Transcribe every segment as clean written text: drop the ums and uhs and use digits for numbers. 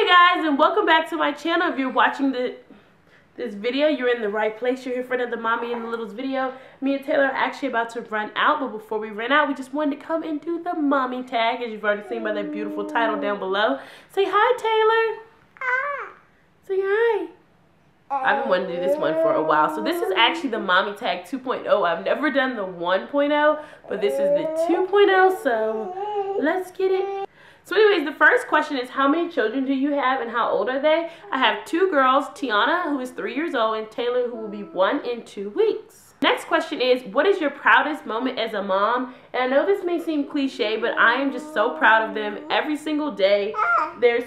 Hey guys, and welcome back to my channel. If you're watching this video, you're in the right place. You're here for another Mommy and the Littles video. Me and Taylor are actually about to run out, but before we run out, we just wanted to come and do the mommy tag, as you've already seen by that beautiful title down below. Say hi, Taylor. Say hi. I've been wanting to do this one for a while. So this is actually the mommy tag 2.0. I've never done the 1.0, but this is the 2.0, so let's get it. So anyways, the first question is, how many children do you have and how old are they? I have two girls, Tiana, who is 3 years old, and Taylor, who will be 1 in 2 weeks. Next question is, what is your proudest moment as a mom? And I know this may seem cliche, but I am just so proud of them every single day. They're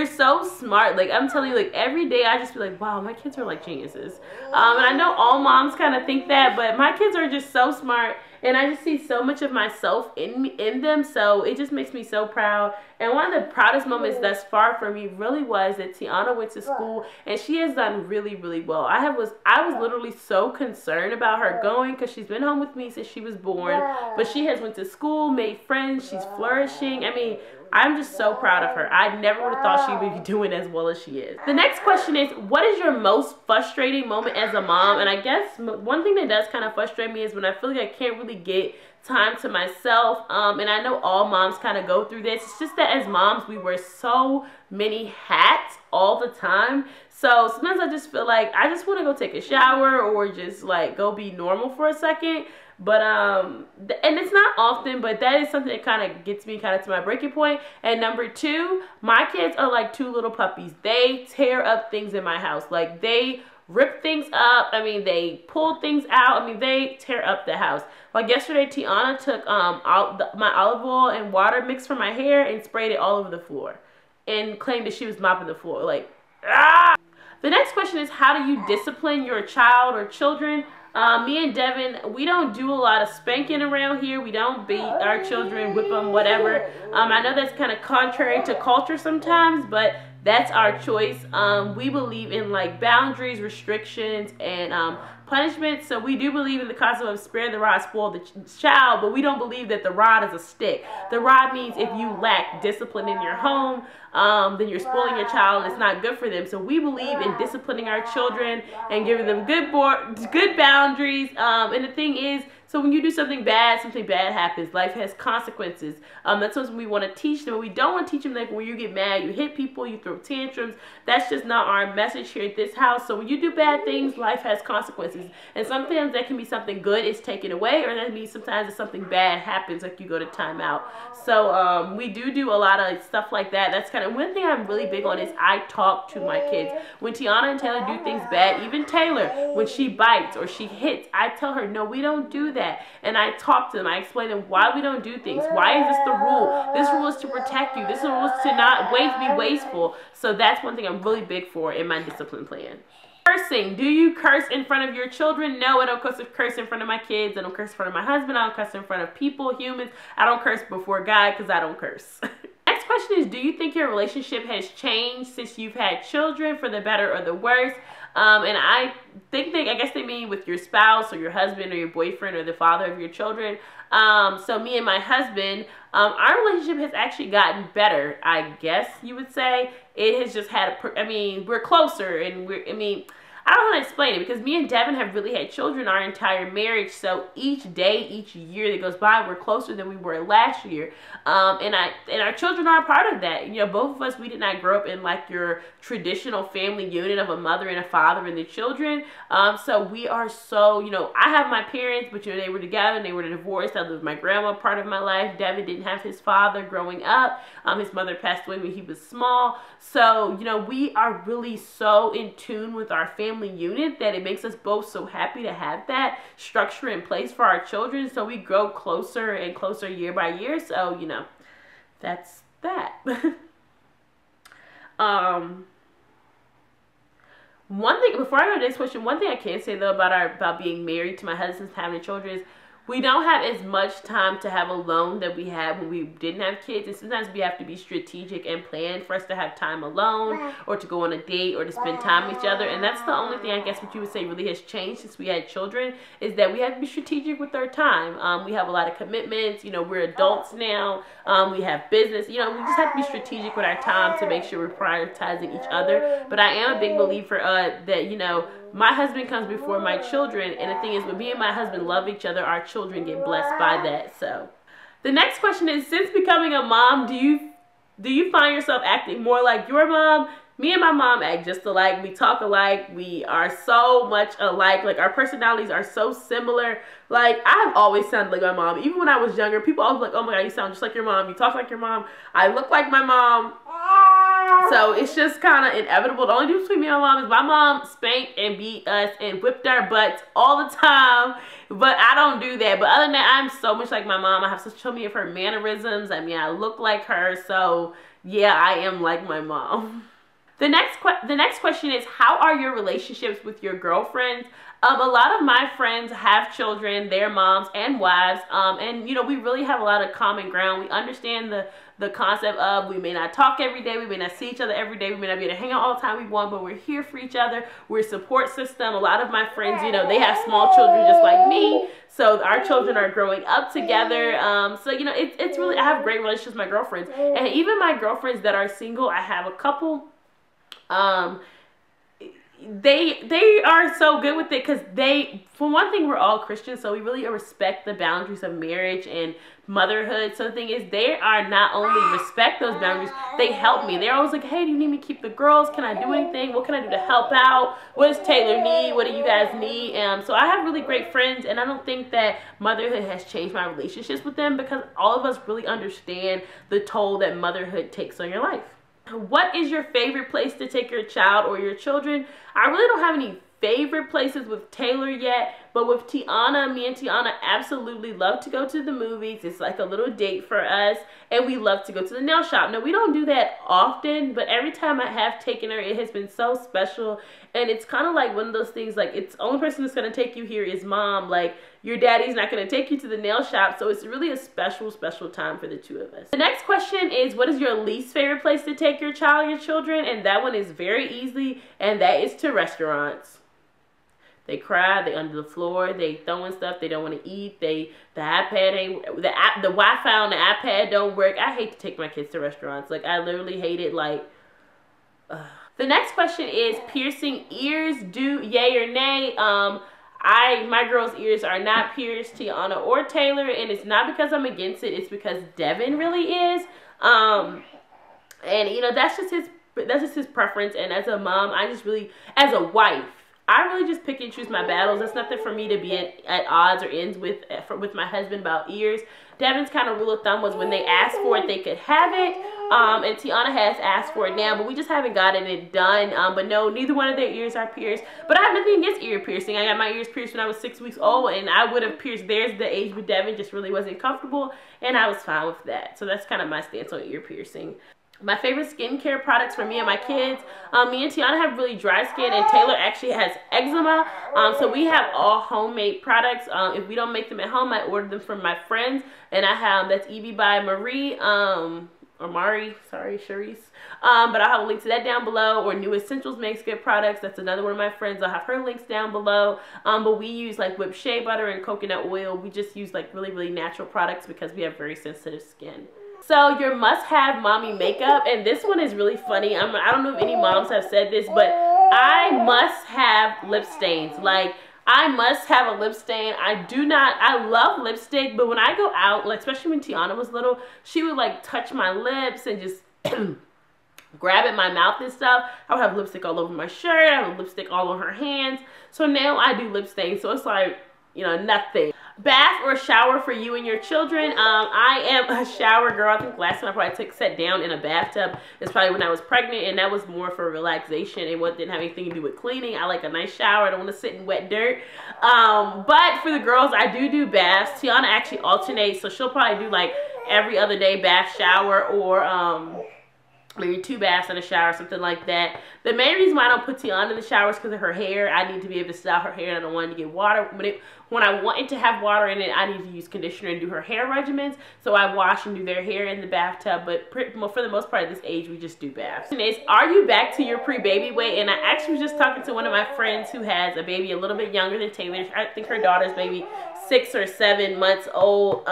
so smart. Like, I'm telling you, like, every day I just feel like, wow, my kids are like geniuses. And I know all moms kind of think that, but my kids are just so smart. And I just see so much of myself in them, so it just makes me so proud. And one of the proudest moments thus far for me really was that Tiana went to school, and she has done really, really well. I was literally so concerned about her going, because she's been home with me since she was born. But she has went to school, made friends, she's flourishing. I mean, I'm just so proud of her. I never would have thought she would be doing as well as she is. The next question is, what is your most frustrating moment as a mom? And I guess one thing that does kind of frustrate me is when I feel like I can't really get time to myself. And I know all moms kind of go through this. It's just that as moms, we wear so many hats all the time. So sometimes I just feel like I just want to go take a shower or just like go be normal for a second. But and it's not often, but that is something that kind of gets me kind of to my breaking point. And number two, my kids are like two little puppies. They tear up things in my house. Like, they rip things up. I mean, they pull things out. I mean, they tear up the house. Like yesterday, Tiana took my olive oil and water mixed from my hair and sprayed it all over the floor and claimed that she was mopping the floor. Like, ah! The next question is, how do you discipline your child or children? Me and Devin, we don't do a lot of spanking around here. We don't beat our children, whip them, whatever. I know that's kind of contrary to culture sometimes, but that's our choice. We believe in like boundaries, restrictions, and punishment. So we do believe in the concept of spare the rod, spoil the child, but we don't believe that the rod is a stick. The rod means if you lack discipline in your home, then you're spoiling your child, and it's not good for them. So we believe in disciplining our children and giving them good boundaries. And the thing is, so when you do something bad happens. Life has consequences. That's something we want to teach them. We don't want to teach them like when you get mad, you hit people, you throw tantrums. That's just not our message here at this house. So when you do bad things, life has consequences. And sometimes that can be something good is taken away, or that means sometimes if something bad happens, like you go to timeout. So we do a lot of stuff like that. That's kind of one thing I'm really big on is I talk to my kids. When Tiana and Taylor do things bad, even Taylor, when she bites or she hits, I tell her, no, we don't do that. And I talk to them. I explain to them why we don't do things. Why is this the rule? This rule is to protect you. This rule is to not be wasteful. So that's one thing I'm really big for in my discipline plan. Cursing. Do you curse in front of your children? No, I don't curse in front of my kids. I don't curse in front of my husband. I don't curse in front of people, humans. I don't curse before God because I don't curse. Next question is, do you think your relationship has changed since you've had children, for the better or the worse? And I guess they mean with your spouse or your husband or your boyfriend or the father of your children. So me and my husband, our relationship has actually gotten better, I guess you would say. It has just had we're closer, and I don't want to explain it because me and Devin have really had children our entire marriage. So each day, each year that goes by, we're closer than we were last year. And our children are a part of that. You know, both of us, we did not grow up in like your traditional family unit of a mother and a father and the children. So we are so, you know, I have my parents, but you know, they were together and they were divorced. I lived with my grandma part of my life. Devin didn't have his father growing up. His mother passed away when he was small. So, you know, we are really so in tune with our family unit that it makes us both so happy to have that structure in place for our children. So we grow closer and closer year by year. So, you know, that's that. One thing, before I go to this question, one thing I can say though about being married to my husband, having children, is we don't have as much time to have alone that we had when we didn't have kids, and sometimes we have to be strategic and plan for us to have time alone or to go on a date or to spend time with each other. And that's the only thing I guess what you would say really has changed since we had children, is that we have to be strategic with our time. We have a lot of commitments, you know, we're adults now, we have business, you know, we just have to be strategic with our time to make sure we're prioritizing each other. But I am a big believer that, you know, my husband comes before my children, and the thing is, when me and my husband love each other, our children get blessed by that. So the next question is, since becoming a mom, do you find yourself acting more like your mom? Me and my mom act just alike. We talk alike. We are so much alike. Like, our personalities are so similar. Like, I've always sounded like my mom. Even when I was younger, people always like, oh my God, you sound just like your mom. You talk like your mom. I look like my mom. So it's just kind of inevitable. The only difference between me and my mom is my mom spanked and beat us and whipped our butts all the time. But I don't do that. But other than that, I'm so much like my mom. I have so many of her mannerisms. I mean, I look like her. So yeah, I am like my mom. The next question is, how are your relationships with your girlfriends? A lot of my friends have children, their moms and wives, and you know, we really have a lot of common ground. We understand the concept of, we may not talk every day, we may not see each other every day, we may not be able to hang out all the time we want, but we're here for each other. We're a support system. A lot of my friends, you know, they have small children just like me, so our children are growing up together. So you know, it's really, I have great relationships with my girlfriends, and even my girlfriends that are single, I have a couple. They are so good with it because for one thing, we're all Christians, so we really respect the boundaries of marriage and motherhood. So the thing is, they are not only respect those boundaries, they help me. They're always like, hey, do you need me to keep the girls? Can I do anything? What can I do to help out? What does Taylor need? What do you guys need? So I have really great friends, and I don't think that motherhood has changed my relationships with them, because all of us really understand the toll that motherhood takes on your life. What is your favorite place to take your child or your children? I really don't have any favorite places with Taylor yet, but with Tiana, me and Tiana absolutely love to go to the movies. It's like a little date for us, and we love to go to the nail shop. Now, we don't do that often, but every time I have taken her, it has been so special, and it's kind of like one of those things, like, it's the only person that's going to take you here is mom. Like, your daddy's not going to take you to the nail shop, so it's really a special, special time for the two of us. The next question is, what is your least favorite place to take your child or your children? And that one is very easy, and that is to restaurants. They cry, they under the floor, they throwing stuff, they don't want to eat, the iPad ain't, the Wi-Fi on the iPad don't work. I hate to take my kids to restaurants. Like, I literally hate it, like, The next question is, piercing ears, yay or nay? My girl's ears are not pierced, Tiana or Taylor, and it's not because I'm against it, it's because Devin really is. And you know, that's just his preference, and as a mom, as a wife, I really just pick and choose my battles. It's nothing for me to be at odds or ends with my husband about ears. Devin's kind of rule of thumb was when they asked for it, they could have it. And Tiana has asked for it now, but we just haven't gotten it done. But no, neither one of their ears are pierced. But I have nothing against ear piercing. I got my ears pierced when I was 6 weeks old, and I would have pierced theirs the age with Devin, just really wasn't comfortable, and I was fine with that. So that's kind of my stance on ear piercing. My favorite skincare products for me and my kids. Me and Tiana have really dry skin, and Taylor actually has eczema. So we have all homemade products. If we don't make them at home, I order them from my friends. And I have, that's Evie by Marie, or Mari, sorry, Charisse. But I'll have a link to that down below. Or New Essentials makes good products. That's another one of my friends. I'll have her links down below. But we use like whipped shea butter and coconut oil. We just use like really, really natural products because we have very sensitive skin. So your must-have mommy makeup, and this one is really funny. I don't know if any moms have said this, but I must have lip stains. Like, I must have a lip stain. I love lipstick, but when I go out, like especially when Tiana was little, she would like touch my lips and just grab at my mouth and stuff. I would have lipstick all over my shirt. I have lipstick all on her hands. So now I do lip stains. So it's like, you know, nothing. Bath or shower for you and your children. I am a shower girl. I think last time I probably sat down in a bathtub is probably when I was pregnant, and that was more for relaxation. It didn't have anything to do with cleaning. I like a nice shower. I don't want to sit in wet dirt. But for the girls, I do baths. Tiana actually alternates, so she'll probably do like every other day bath, shower, or maybe 2 baths and a shower, something like that. The main reason why I don't put Tiana in the shower is because of her hair. I need to be able to style her hair, and I don't want to get water. When I want it to have water in it, I need to use conditioner and do her hair regimens. So I wash and do their hair in the bathtub, but for the most part at this age, we just do baths. Are you back to your pre-baby weight? And I actually was just talking to one of my friends who has a baby a little bit younger than Taylor. I think her daughter's maybe 6 or 7 months old.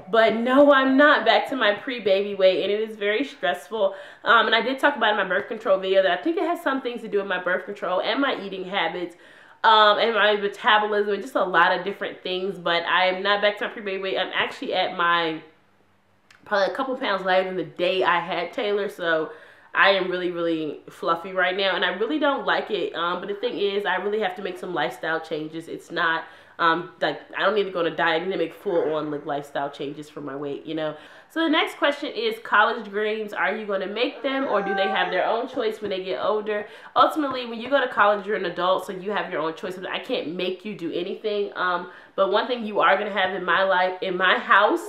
But no, I'm not back to my pre-baby weight, and it is very stressful. And I did talk about it in my birth control video that I think it has some things to do with my birth control and my eating habits, and my metabolism, and just a lot of different things. But I am not back to my pre-baby weight. I'm actually at my, probably a couple pounds lighter than the day I had Taylor, so I am really, really fluffy right now, and I really don't like it. But the thing is, I really have to make some lifestyle changes. It's not like, I don't need to go on a diet. I need to make full-on like lifestyle changes for my weight, you know. So the next question is college dreams. Are you going to make them, or do they have their own choice when they get older? Ultimately, when you go to college, you're an adult, so you have your own choices. I can't make you do anything. But one thing you are going to have in my life, in my house,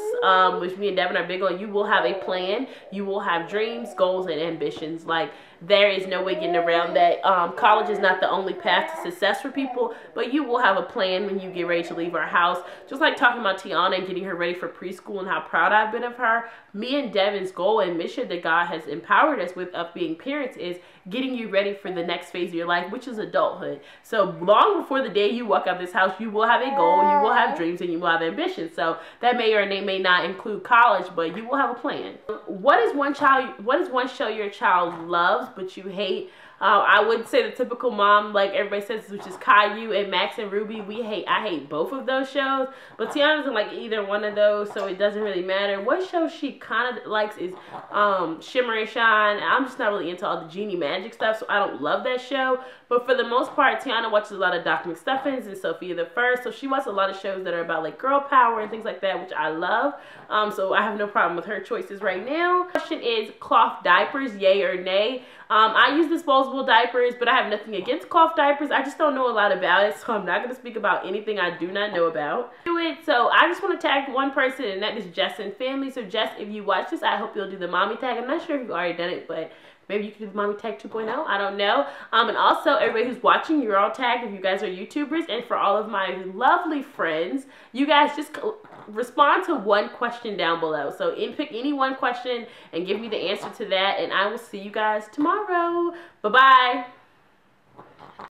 which me and Devin are big on, you will have a plan. You will have dreams, goals, and ambitions. Like, there is no way getting around that. College is not the only path to success for people, but you will have a plan when you get ready to leave our house. Just like talking about Tiana and getting her ready for preschool and how proud I've been of her, me and Devin's goal and mission that God has empowered us with of being parents is getting you ready for the next phase of your life, which is adulthood. So long before the day you walk out of this house, you will have a goal, you will have dreams, and you will have ambitions. So that may or may not include college, but you will have a plan. What is one show your child loves but you hate? I would say the typical mom, like everybody says, which is Caillou and Max and Ruby. I hate both of those shows, but Tiana doesn't like either one of those, so it doesn't really matter. What show she kind of likes is Shimmer and Shine. I'm just not really into all the genie magic stuff, so I don't love that show. But for the most part, Tiana watches a lot of Dr. McStuffins and Sophia the First, so she watches a lot of shows that are about like girl power and things like that, which I love. So I have no problem with her choices right now. Question is cloth diapers, yay or nay? I use disposable diapers, but I have nothing against cloth diapers. I just don't know a lot about it, so I'm not going to speak about anything I do not know about. So I just want to tag one person, and that is Jess and family. So Jess, if you watch this, I hope you'll do the mommy tag. I'm not sure if you've already done it, but maybe you can do the mommy tag 2.0. I don't know. And also, everybody who's watching, you're all tagged if you guys are YouTubers. And for all of my lovely friends, you guys just respond to one question down below. So pick any one question and give me the answer to that. And I will see you guys tomorrow. Bye-bye.